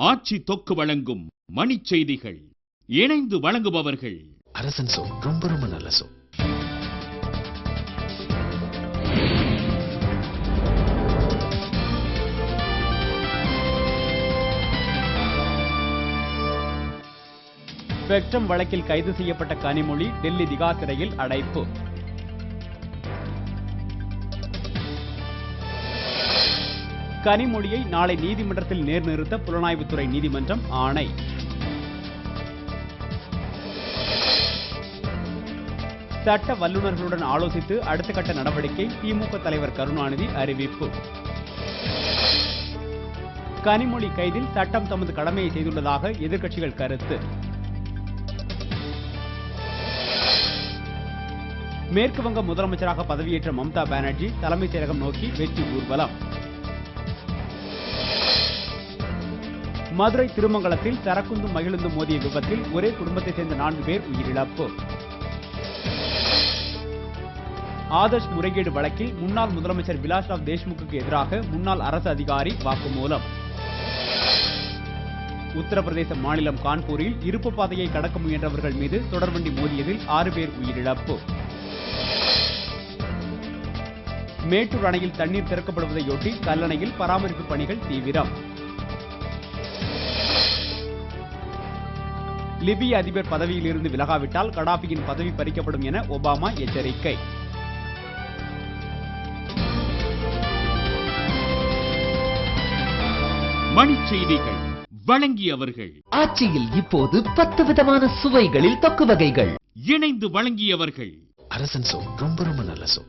ஆட்சி தொக்கு வழங்கும் மணிச் செய்திகள். இணைந்து வழங்குபவர்கள் அரசன் சோ. ரொம்ப ரொம்ப நல்ல சோ. ஸ்பெக்ட்ரம் வழக்கில் கைது செய்யப்பட்ட கனிமொழி டெல்லி திகார் சிறையில் அடைப்பு. கனிமொழியை நாளை நீதிமன்றத்தில் நேர்நிறுத்த புலனாய்வுத்துறை நீதிமன்றம் ஆணை. சட்ட வல்லுநர்களுடன் ஆலோசித்து அடுத்த கட்ட நடவடிக்கை திமுக தலைவர் கருணாநிதி அறிவிப்பு. கனிமொழி கைதில் சட்டம் தமது கடமையை செய்துள்ளதாக எதிர்க்கட்சிகள் கருத்து. மேற்கு வங்க முதலமைச்சராக பதவியேற்ற மம்தா பானர்ஜி தலைமைச் செயலகம் நோக்கி வெற்றி ஊர்வலம். மதுரை திருமங்கலத்தில் சரக்குந்தும் மகிழுந்தும் மோதிய விபத்தில் ஒரே குடும்பத்தைச் சேர்ந்த 4 பேர் உயிரிழப்பு. ஆதர்ஷ் முறைகேடு வழக்கில் முன்னாள் முதலமைச்சர் விலாஸ்ராவ் தேஷ்முக்கு எதிராக முன்னாள் அரசு அதிகாரி வாக்குமூலம். உத்தரப்பிரதேச மாநிலம் கான்பூரில் இருப்பு பாதையை கடக்க முயன்றவர்கள் மீது தொடர்வண்டி மோதியதில் 6 பேர் உயிரிழப்பு. மேட்டூர் அணையில் தண்ணீர் திறக்கப்படுவதையொட்டி கல்லணையில் பராமரிப்பு பணிகள் தீவிரம். லிபிய அதிபர் பதவியில் இருந்து விலகாவிட்டால் கடாபியின் பதவி பறிக்கப்படும் என ஒபாமா எச்சரிக்கை. மணிச் செய்திகள் வழங்கியவர்கள் ஆட்சியில் இப்போது 10 விதமான சுவைகளில் தொக்கு வகைகள். இணைந்து வழங்கியவர்கள் அரசன் சோ. ரொம்ப ரொம்ப நல்ல சோ.